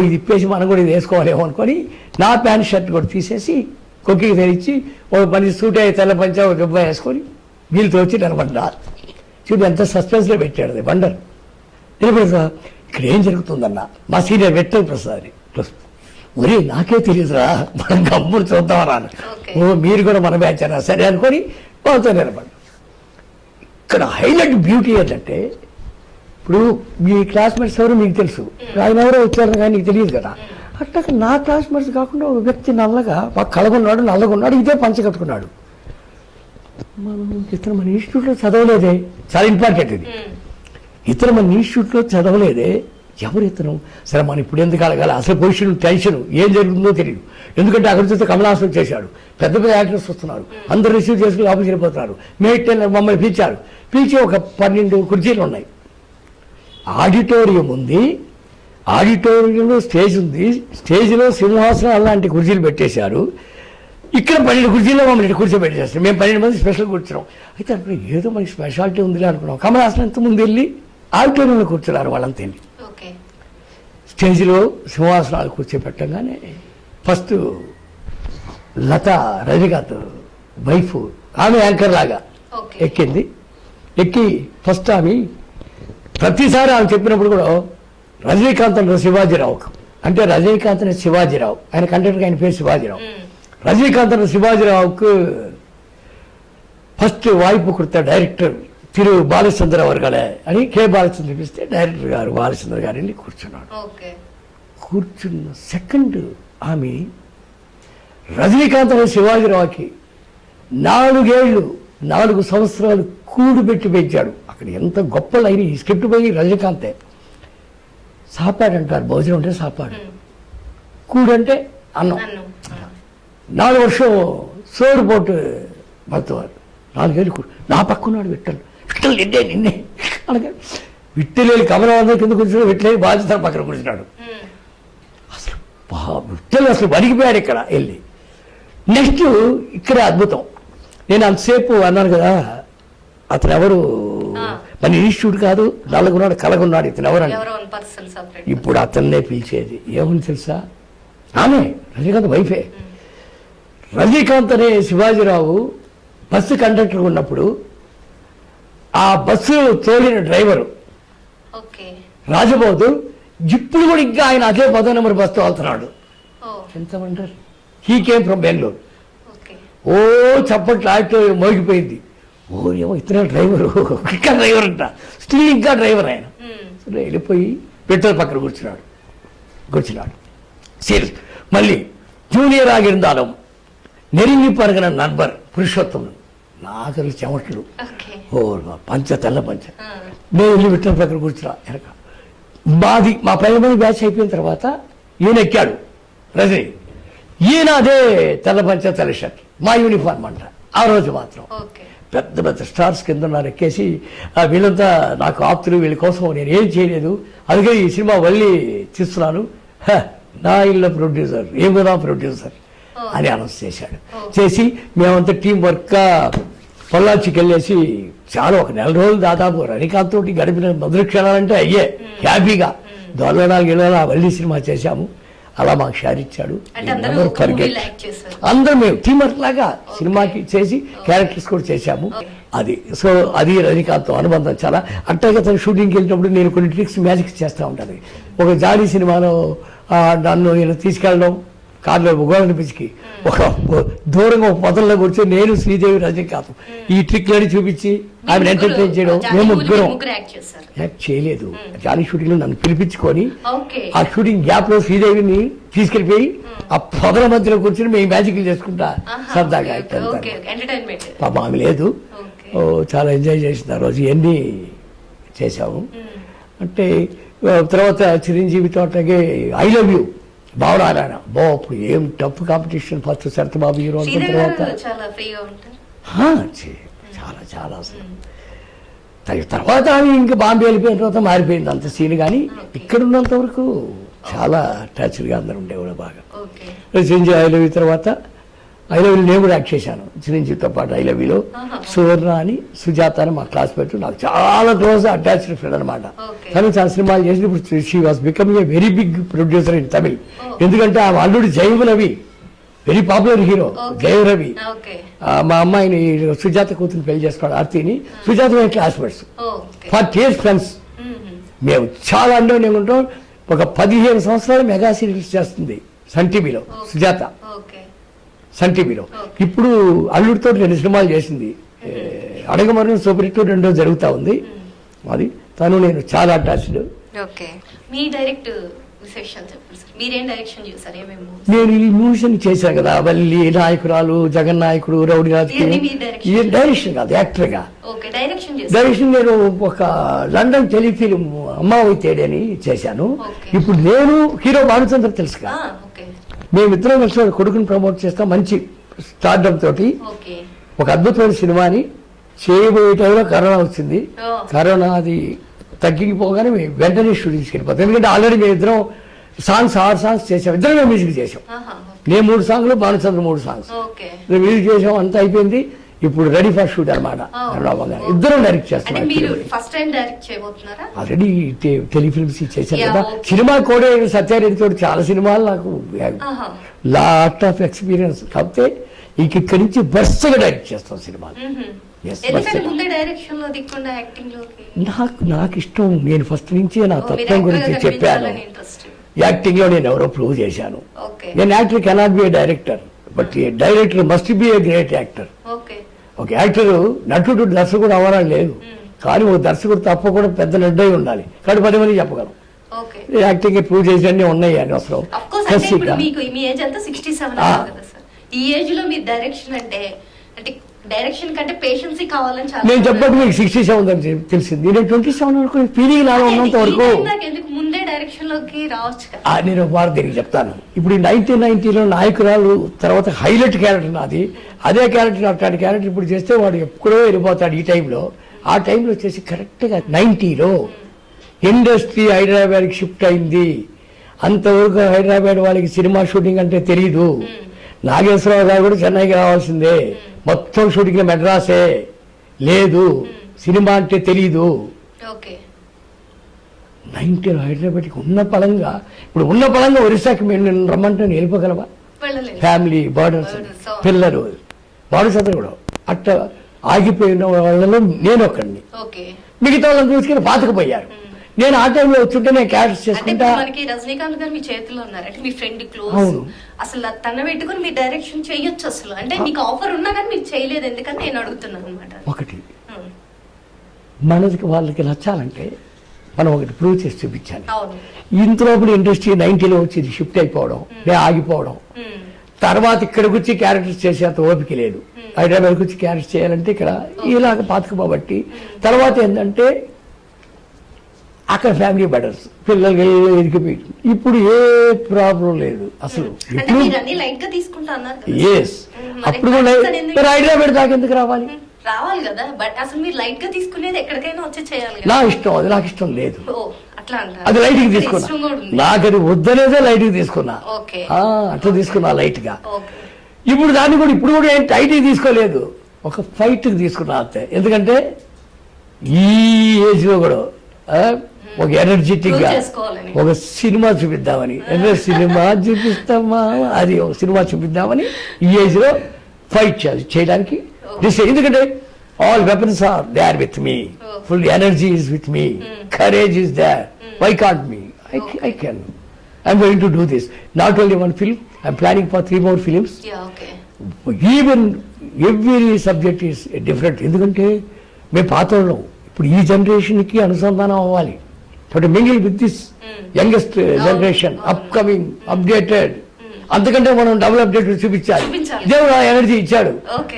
ఇది ఇప్పేసి మనం కూడా ఇది వేసుకోవాలేమో అనుకొని నా ప్యాంట్ షర్ట్ కూడా తీసేసి కొక్కికి తెరిచి ఒక పని సూట్ అయ్యి తెల్ల పంచ ఒక జబ్బా వేసుకొని వీళ్ళతో వచ్చి నిలబడ్డా. చూడు ఎంత సస్పెన్స్లో పెట్టాడు అది బండర్. నిలబడతా ఇక్కడ ఏం జరుగుతుందన్న మా సీనియర్ వెట్టని ప్రసాద్ ఒరే నాకే తెలియదురా మనం గమ్ముడు చూద్దాం రాను. మీరు కూడా మన బ్యాచ్ అన్నా సరే అనుకొని వాళ్ళతో నిలబడ్డా. ఇక్కడ హైలైట్ బ్యూటీ ఏంటంటే ఇప్పుడు మీ క్లాస్మేట్స్ ఎవరో మీకు తెలుసు, ఆయన ఎవరో వచ్చారని కానీ నీకు తెలియదు కదా. అట్లా నా క్లాస్మేట్స్ కాకుండా ఒక వ్యక్తి నల్లగా కలగొన్నాడు, నల్లగొన్నాడు, ఇదే పంచ కట్టుకున్నాడు. ఇతను మన ఇన్స్టిట్యూట్లో చదవలేదే, చాలా ఇంపార్టెంట్ ఇది. ఇతను మన ఇన్స్టిట్యూట్లో చదవలేదే, ఎవరు ఇతను? సరే మనం ఇప్పుడు ఎందుకు అడగాలి, అసలు పొజిషన్ టెన్షన్ ఏం జరుగుతుందో తెలియదు. ఎందుకంటే అక్కడ చూస్తే కమలాసనం చేశాడు, పెద్ద పెద్ద యాక్టర్స్ వస్తున్నారు, అందరూ రిసీవ్ చేసుకుని ఆఫీస్ వెళ్ళిపోతున్నారు. మమ్మల్ని పిలిచి ఒక 12 కుర్చీలు ఉన్నాయి. ఆడిటోరియం ఉంది, ఆడిటోరియంలో స్టేజ్ ఉంది, స్టేజ్లో సింహాసనం అలాంటి కుర్చీలు పెట్టేశారు. ఇక్కడ 12 కుర్చీలో మమ్మల్ని కూర్చోబెట్టేస్తారు. మేము 12 మంది స్పెషల్ కూర్చున్నాం. అయితే అప్పుడు ఏదో మనకి స్పెషాలిటీ ఉందిలే అనుకున్నాం. కమలాసనం ఎంత ముందు వెళ్ళి ఆడిటోరియంలో కూర్చున్నారు వాళ్ళంతా వెళ్ళి. స్టేజ్లో సింహాసనాలు కూర్చోబెట్టంగానే ఫస్ట్ లత రజనీకాంత్ వైఫ్ ఆమె యాంకర్ లాగా ఎక్కింది. ఎక్కి ఫస్ట్ ఆమె ప్రతిసారి ఆమె చెప్పినప్పుడు కూడా రజనీకాంత్ శివాజీరావు అంటే రజనీకాంత్ శివాజీరావు, ఆయన కండక్టర్ ఆయన పేరు శివాజీరావు. రజనీకాంత్ శివాజీరావుకు ఫస్ట్ వాయిపు కుర్త డైరెక్టర్ తిరు బాలచంద్ర వర్గలే అని కె బాలచంద్ర పిలిస్తే డైరెక్టర్ గారు బాలచంద్ర గారిని కూర్చున్నాడు. కూర్చున్న సెకండ్ ఆమె రజనీకాంత్ శివాజీరావుకి 4 సంవత్సరాలు కూడుబెట్టి పెంచాడు. అక్కడ ఎంత గొప్ప లైన్ ఈ స్క్రిప్ట్ పోయి రజనీకాంతే. సాపాడు అంటారు, భోజనం అంటే సాపాడు, కూడంటే అన్నం. 4 వర్షం సోడు పోటు భర్తవారు 4 ఏళ్ళు కూడు. నా పక్కన్నాడు విట్టలు నిన్నే అనగా విట్టలేని కమల కింద కూర్చున్నాడు, విట్టలేని బాధ్యత పక్కన కూర్చున్నాడు. అసలు విట్టలు అసలు వణికిపోయాడు ఇక్కడ వెళ్ళి. నెక్స్ట్ ఇక్కడ అద్భుతం. నేను అంతసేపు అన్నాను కదా అతను ఎవరు మన ఇన్స్టిట్యూట్ కాదు, నల్లగున్నాడు కలగున్నాడు, ఇతను ఎవరు? ఇప్పుడు అతన్నే పిలిచేది ఏమని తెలుసా? ఆమె రజనీకాంత్ వైఫే. రజనీకాంత్ అనే శివాజీరావు బస్సు కండక్టర్ ఉన్నప్పుడు ఆ బస్సు తోలిన డ్రైవరు రాజబోధు ఇప్పుడు కూడా ఇంకా ఆయన అదే 10వ నెంబర్ బస్సు తోలుతున్నాడు. ఎంతమంటారు? He came from Bengaluru. చప్పట్లు ఆటో మోగిపోయింది. ఏమో ఇతనే డ్రైవరు, ఇంకా డ్రైవర్ అంట, స్టిల్ ఇంకా డ్రైవర్ ఆయన. సరే వెళ్ళిపోయి పెట్రోల్ పక్కన కూర్చున్నాడు. సీరియస్ మళ్ళీ జూనియర్ ఆగిరుందాలం నెరిగి పరగన నన్బర్ పురుషోత్తం. నాకు చెమట్లు, పంచ తెల్ల పంచ. నేను వెళ్ళి పెట్రోల్ పక్కన కూర్చున్నా. వెనక మా 10 మంది బ్యాచ్ అయిపోయిన తర్వాత ఈయన ఎక్కాడు రజనీ. ఈయన అదే తెల్ల పంచ తెల్ల షర్ట్, మా యూనిఫార్మ్ అంట. ఆ రోజు మాత్రం పెద్ద పెద్ద స్టార్స్ కింద ఉన్నారు ఎక్కేసి. వీళ్ళంతా నాకు ఆప్తులు, వీళ్ళ కోసం నేను ఏం చేయలేదు, అందుకే ఈ సినిమా మళ్ళీ తీస్తున్నాను, నా ఇళ్ళ ప్రొడ్యూసర్ ఏమోదా ప్రొడ్యూసర్ అని అనౌన్స్ చేశాడు. చేసి మేమంతా టీం వర్క్గా పొల్లాచికి వెళ్ళేసి చాలా ఒక 4 రోజులు దాదాపు రజనీకాంత్ తోటి గడిపిన మధుర క్షణాలంటే అయ్యే హ్యాపీగా దొరలా మళ్ళీ సినిమా చేశాము. అలా మాకు షేర్ ఇచ్చాడు. అందరూ మేము టీం వర్క్ లాగా సినిమాకి చేసి క్యారెక్టర్స్ కూడా చేశాము. అది రజనీకాంత్ అనుబంధం చాలా. అట్లాగే తన షూటింగ్కి వెళ్ళినప్పుడు నేను కొన్ని ట్రిక్స్ మ్యాజిక్స్ చేస్తూ ఉంటాను. ఒక జాలీ సినిమాలో నన్ను ఈయన తీసుకెళ్ళడం కార్లో గోవింద పిచ్చికి ఒక దూరంగా ఒక పొదల్లో కూర్చొని నేను శ్రీదేవి రజనీకాంత్ ఈ ట్రిక్లని చూపించి ఆమెను ఎంటర్టైన్ చేయడం. మేము ముగ్గురం యాక్ట్ చేయలేదు. జాలీ షూటింగ్ లో నన్ను పిలిపించుకొని ఆ షూటింగ్ గ్యాప్ లో శ్రీదేవిని తీసుకెళ్ళిపోయి ఆ పొదల మధ్యలో కూర్చొని మేము మ్యాజిక్లు చేసుకుంటా సరదాగా పాప ఆమె లేదు. చాలా ఎంజాయ్ చేసింది ఆ రోజు. ఇవన్నీ చేశాము. అంటే తర్వాత చిరంజీవితో అట్లాగే ఐ లవ్ యూ బావనారాయణ అప్పుడు ఏం tough competition. First Sarath Babu hero అనుకున్న తర్వాత చాలా అసలు. తర్వాత ఆమె ఇంకా బాంబే వెళ్ళిపోయిన తర్వాత మారిపోయింది అంత సీన్. కానీ ఇక్కడ ఉన్నంత వరకు చాలా అటాచ్డ్గా అందరూ ఉండేవాడు బాగా. చిరంజీవి ఐ లవ్ యూ తర్వాత ఐ లవ్ యూ నేను కూడా యాక్ట్ చేశాను చిరంజీవితో పాటు ఐ లవ్ యూలో. సువర్ణ అని సుజాత అని మా క్లాస్మేట్, నాకు చాలా క్లోజ్ అటాచ్డ్ ఫ్రెండ్ అనమాట. తను చాలా సినిమాలు చేసి ఇప్పుడు she was becoming a very big producer in Tamil. ఎందుకంటే ఆమె అల్లుడు Jayam Ravi, very popular hero Jayam Ravi. మా అమ్మాయిని సుజాత కూతురు పెళ్లి చేసుకోవడం ఆర్తిని. సుజాత మేము క్లాస్మేట్స్, 40 years ఫ్రెండ్స్. మేము చాలా అన్యోన్యంగా ఉంటాం. ఒక 15 సంవత్సరాలు మెగా సీరియల్స్ చేస్తుంది సన్ టీవీలో సుజాత, సన్ టీవీలో. ఇప్పుడు అల్లుడితో 2 సినిమాలు చేసింది. అడగమని సూపర్ హిట్ 2 జరుగుతూ ఉంది. అది తను నేను చాలా అటాచ్డ్. మీ డైరెక్ట్ విశేషాలు చెప్పండి సార్. మీరేం డైరెక్షన్ చేశారు? నేను ఈ మూవీస్ చేశాను కదా, వల్లి, నాయకురాలు, జగన్ నాయకుడు, రౌడీ రాజు. డైరెక్షన్ కాదు, యాక్టర్గా డైరెక్షన్. నేను ఒక లండన్ టెలిఫిలిం అమ్మాయి తేడి అని చేశాను. ఇప్పుడు నేను హీరో భానుచంద్ర తెలుసుగా, మేమిద్దరం కలిసి కొడుకుని ప్రమోట్ చేస్తాం మంచి స్టార్డమ్ తోటి. ఒక అద్భుతమైన సినిమాని చేయబోయే టైంలో కరోనా వచ్చింది. కరోనా అది తగ్గిపోగానే మేము వెంటనే షూటింగ్స్కి వెళ్ళిపోతాం. ఎందుకంటే ఆల్రెడీ మేము ఇద్దరం 6 సాంగ్స్ చేసాం, ఇద్దరం మ్యూజిక్ చేసాం. నేను 3 సాంగ్లు, భానుచంద్ర 3 సాంగ్స్ మ్యూజిక్ చేసాం. అంతా అయిపోయింది. ఇప్పుడు రెడీ ఫర్ షూట్ అనమాట. ఇద్దరం డైరెక్ట్ చేస్తున్నాం. ఆల్రెడీ టెలిఫిల్మ్స్ చేశాను కదా. సినిమా కూడా సత్యారెడ్డి తోటి చాలా సినిమాలు నాకు లాట్ ఆఫ్ ఎక్స్పీరియన్స్. కాకపోతే ఇక్కడి నుంచి వరుసగా డైరెక్ట్ చేస్తాం సినిమాలు. నాకు ఇష్టం. నేను ఫస్ట్ నుంచి నా తత్వం గురించి చెప్పాను. యాక్టింగ్ లో నేను ఎవరో ప్రూవ్ చేశాను. నేను actor cannot be A director, but A director must be a great actor. ఒక యాక్టర్ నటుడు దర్శకుడు అవ్వాలని లేదు, కానీ ఒక దర్శకుడు తప్పకుండా పెద్ద నడ్డై ఉండాలి. కానీ 10 మంది చెప్పగలం. యాక్టింగ్ ప్రూవ్ చేసి ఉన్నాయి అని అసలు. ఈ ఏజ్ లో మీ డైరెక్షన్ అంటే డైరెక్షన్ కంటే పేషెన్సీ కావాలని నేను చెప్పండి. మీకు 67 అని తెలిసింది. నేను 27 వరకు ఫీలింగ్ లాగా ఉన్నంత వరకు ముందే డైరెక్షన్ లోకి రావచ్చు. నేను వారు దీనికి చెప్తాను. ఇప్పుడు 1990లో నాయకురాలు తర్వాత హైలైట్ క్యారెక్టర్ నాది. అదే క్యారెక్టర్ అట్లాంటి క్యారెక్టర్ ఇప్పుడు చేస్తే వాడు ఎప్పుడో వెళ్ళిపోతాడు. ఈ టైంలో ఆ టైంలో వచ్చేసి కరెక్ట్గా 90లో ఇండస్ట్రీ హైదరాబాద్కి షిఫ్ట్ అయింది. అంతవరకు హైదరాబాద్ వాళ్ళకి సినిమా షూటింగ్ అంటే తెలీదు. నాగేశ్వరరావు గారు కూడా చెన్నైకి రావాల్సిందే. మొత్తం షూటింగ్ మెడ్రాసే, లేదు సినిమా అంటే తెలీదు. 90లో హైదరాబాద్కి ఉన్న పలంగా, ఇప్పుడు ఉన్న పలంగా ఒరిస్సాకి మేము రమ్మంటే వెళ్ళిపోగలవా? ఫ్యామిలీ బర్డన్స్, పిల్లలు, బాడుసంతా కూడా అట్ట ఆగిపోయిన వాళ్ళలో నేను ఒక్కడిని. మిగతా వాళ్ళని చూసుకుని పాతకపోయారు. నేను ఆ టైంలో వచ్చుంటే నేను క్యారెక్టర్స్ చేసుకుంటా. రజనీకాంత్ గారు మీ చేతిలో ఉన్నారు అంటే మీ ఫ్రెండ్ క్లోజ్, అసలు తన పెట్టుకుని మీ డైరెక్షన్ చేయొచ్చు. అసలు అంటే మీకు ఆఫర్ ఉన్నా కానీ మీరు చేయలేదు, ఎందుకని నేను అడుగుతున్నాను అనమాట. ఒకటి మనకి వాళ్ళకి నచ్చాలంటే మనం ఒకటి ప్రూవ్ చేసి చూపించాలి. ఇంతలోపల ఇండస్ట్రీ 90లో వచ్చి షిఫ్ట్ అయిపోవడం, నేను ఆగిపోవడం, తర్వాత ఇక్కడికి వచ్చి క్యారెక్టర్స్ చేసేంత ఓపిక లేదు. హైదరాబాద్కి వచ్చి క్యారెక్టర్స్ చేయాలంటే ఇక్కడ ఇలాగ పాతకపోబట్టి తర్వాత ఏంటంటే అక్కడ ఫ్యామిలీ బెటర్స్, పిల్లలకి ఎదిగిపోయి ఇప్పుడు ఏ ప్రాబ్లం లేదు అసలు. ఎస్ అప్పుడు హైదరాబాద్ దాకా ఎందుకు రావాలి? రావాలి కదా, బట్ అసలు మీరు లైట్ గా తీసుకునేది ఎక్కడికైనా వచ్చి చేయాలి. నా ఇష్టం అది, నాకు ఇష్టం లేదు. అది లైట్ కి తీసుకున్నా, నాకు అది వద్దనేదే లైట్ కి తీసుకున్నా. అట్లా తీసుకున్నా లైట్ గా. ఇప్పుడు దాన్ని కూడా ఇప్పుడు కూడా ఏం టైట్ కి తీసుకోలేదు, ఒక ఫైట్ కి తీసుకున్నా అంతే. ఎందుకంటే ఈ ఏజ్ లో కూడా ఒక ఎనర్జెటిక్ గా ఒక సినిమా చూపిద్దామని, సినిమా చూపిస్తామా అది ఒక సినిమా చూపిద్దామని ఈ ఏజ్ లో ఫైట్ చేయడానికి. ఎందుకంటే all weapons are there with me, full energy is with me, courage is there. Why can't me? I can. I'm going to do this. Not only one film, I'm planning for 3 more films. Even every subject is different. ఎందుకంటే మేము పాతోళ్ళం, ఇప్పుడు ఈ జనరేషన్కి అనుసంధానం అవ్వాలి. But mingle with this youngest generation, upcoming, updated. అంతకంటే మనం double update చూపించాలి. దేవుడు ఆ ఎనర్జీ ఇచ్చాడు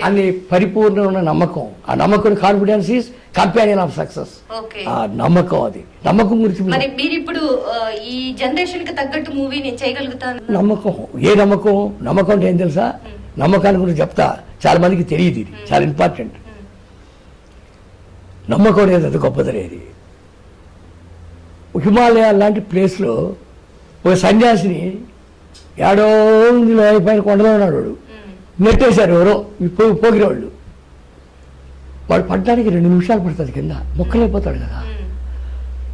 అని పరిపూర్ణమైన నమ్మకం. ఆ నమ్మకం, confidence is companion of success. ఆ నమ్మకం, అది నమ్మకం గురించి మీరు ఇప్పుడు ఈ జనరేషన్ కి తగ్గట్టు మూవీ నేను చేయగలుగుతాను. నమ్మకం, ఏ నమ్మకం? నమ్మకం అంటే ఏం తెలుసా? నమ్మకాన్ని గురించి చెప్తా, చాలా మందికి తెలియదు, ఇది చాలా ఇంపార్టెంట్. నమ్మకం అనేది అది గొప్పదనేది. హిమాలయ లాంటి ప్లేస్లో ఒక సన్యాసిని ఏడో పైన కొండలో ఉన్నాడు. నెట్టేశారు ఎవరో పోగిరోళ్ళు. వాడు పడ్డానికి 2 నిమిషాలు పడుతుంది, కింద మొక్కలైపోతాడు కదా.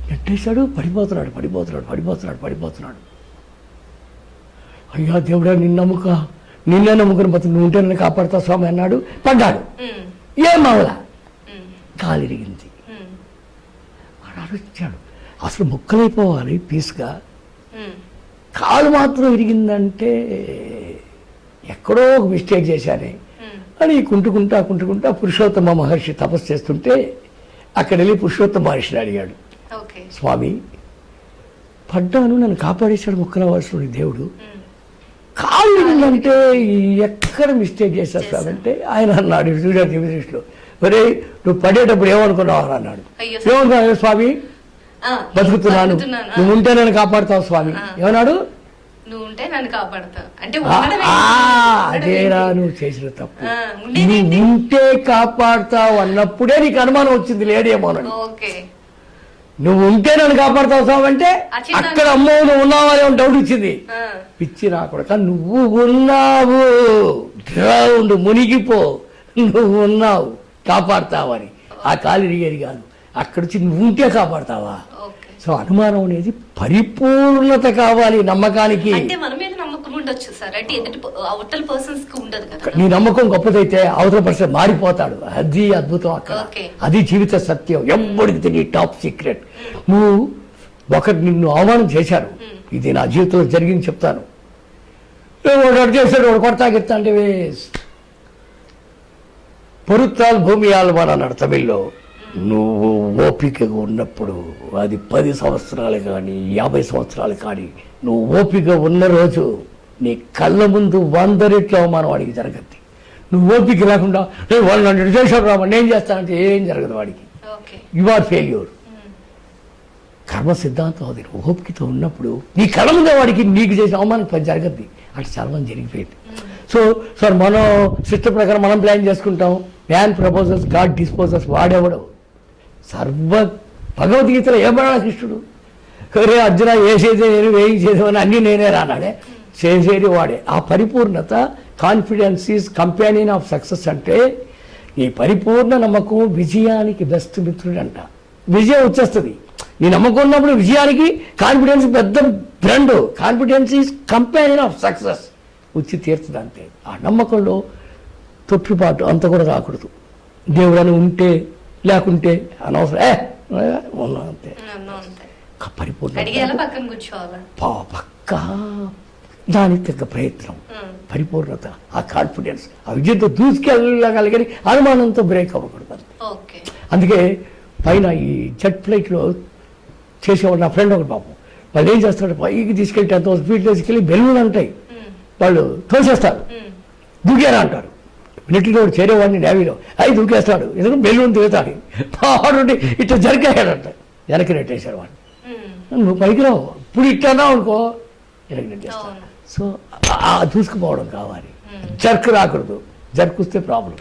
నెట్టేశాడు, పడిపోతున్నాడు. అయ్యా దేవుడా నిన్నే నమ్ముకుని బతుకు, నువ్వు ఉంటే నన్ను కాపాడుతా స్వామి అన్నాడు. పడ్డాడు, ఏం మావలా కాలు ఇరిగింది. వాడు ఆలోచించాడు, అసలు ముక్కలైపోవాలి పీస్గా, కాలు మాత్రం ఇరిగిందంటే ఎక్కడో ఒక మిస్టేక్ చేశానే అని కుంటుకుంటా పురుషోత్తమ మహర్షి తపస్సు చేస్తుంటే అక్కడ వెళ్ళి పురుషోత్తమ మహర్షిని అడిగాడు, స్వామి పడ్డాను, నన్ను కాపాడేశాడు ముక్కలవలసిన దేవుడు, కాలు ఇరిగిందంటే ఎక్కడ మిస్టేక్ చేసేస్తానంటే ఆయన అన్నాడు దృష్టిలో, ఒరే నువ్వు పడేటప్పుడు ఏమనుకున్నావు అని అన్నాడు. ఏమనుకున్నావు స్వామి, బతుకుతున్నాను, నువ్వు ఉంటే నన్ను కాపాడుతావు స్వామి. ఏమన్నాడు, నువ్వు ఉంటే నన్ను కాపాడుతావు అంటే అదేరా నువ్వు చేసిన తప్పు, నువ్వు ఉంటే కాపాడుతావు అన్నప్పుడే నీకు అనుమానం వచ్చింది లేడేమో. నువ్వు ఉంటే నన్ను కాపాడుతావు స్వామి అంటే అక్కడ అమ్మో నువ్వు ఉన్నావా అని డౌట్ వచ్చింది. పిచ్చి రాకూడక నువ్వు ఉన్నావు, గ్రౌండ్ మునిగిపో, నువ్వు ఉన్నావు కాపాడుతావని. ఆ కాలు ఇరిగేది కాదు, అక్కడ వచ్చి నువ్వు ఉంటే కాపాడుతావా. సో అనుమానం అనేది పరిపూర్ణత కావాలి నమ్మకానికి. నీ నమ్మకం గొప్పదైతే అవతల పర్సన్ మారిపోతాడు, అది అద్భుతం అక్కడ, అది జీవిత సత్యం. ఎవ్వడికి తెలియ టాప్ సీక్రెట్. నువ్వు ఒకటి నిన్ను అవమానం చేశారు, ఇది నా జీవితంలో జరిగింది చెప్తాను. వాడు చేశాడు, వాడు కొడతా గిడతా అంటే పొరుత్తాల్ భూమి ఆల్వాన్ అన్నాడు తమిళ్లో. నువ్వు ఓపికగా ఉన్నప్పుడు, అది 10 సంవత్సరాలు కానీ 50 సంవత్సరాలు కానీ, నువ్వు ఓపిక ఉన్న రోజు నీ కళ్ళ ముందు 100 రెట్లు అవమానం వాడికి జరగద్ది. నువ్వు ఓపిక లేకుండా వాళ్ళు నన్ను చేశాడు రామా నేను చేస్తానంటే ఏం జరగదు వాడికి. You are failure. కర్మ సిద్ధాంతం అది. ఓపికతో ఉన్నప్పుడు నీ కళ్ళ ముందే వాడికి నీకు చేసిన అవమానం జరగద్ది. అటు సర్వం జరిగిపోయింది. సో సార్ మనం సిస్టమ్ ప్రకారం మనం ప్లాన్ చేసుకుంటాం. Man proposals, God disposals. వాడెవడు సర్వ భగవద్గీతలో ఏమన్నాడు కృష్ణుడు, రే అర్జున వేసేదే నేను వేయించేదేమని అన్నీ నేనే రానాడే, చేసేది వాడే. ఆ పరిపూర్ణత, confidence is companion of success. అంటే ఈ పరిపూర్ణ నమ్మకం విజయానికి బెస్ట్ మిత్రుడు అంట. విజయం వచ్చేస్తుంది నీ నమ్మకం ఉన్నప్పుడు. విజయానికి కాన్ఫిడెన్స్ పెద్ద friend. Confidence is companion of success. వచ్చి తీరుతుంది అంతే. ఆ నమ్మకంలో తొట్టుపాటు అంత కూడా రాకూడదు. దేవుడని ఉంటే లేకుంటే అనవసరం ఉన్నా అంతే. పరిపూర్ణ పక్క దానికి తగ్గ ప్రయత్నం, పరిపూర్ణత, ఆ కాన్ఫిడెన్స్, ఆ విజయంతో దూసుకెళ్ళగలిగి అనుమానంతో బ్రేక్ అవ్వకూడదు. అందుకే పైన ఈ జెట్ ఫ్లైట్లో చేసేవాడు నా ఫ్రెండ్ ఒకటి పాపం. వాళ్ళు ఏం చేస్తాడు, పైకి తీసుకెళ్ళి 10,000 ఫీట్ తీసుకెళ్ళి బెలూన్ అంటాయి, వాళ్ళు తోసేస్తారు, దూకారా అంటారు. మిలిటరీలో చేరేవాడిని నేవీలో అవి దూకేస్తాడు, ఎందుకంటే బెలూన్ దిగుతాడు. వాడు ఇట్లా జరిగాడంట, వెనక్కి నెట్టేశాడు వాడిని. నువ్వు పైకి రావు, ఇప్పుడు ఇట్లా అనుకో వెనక్కి నెట్టేస్తాడు. సో చూసుకుపోవడం కావాలి, జర్క్ రాకూడదు. జర్క్ వస్తే ప్రాబ్లం.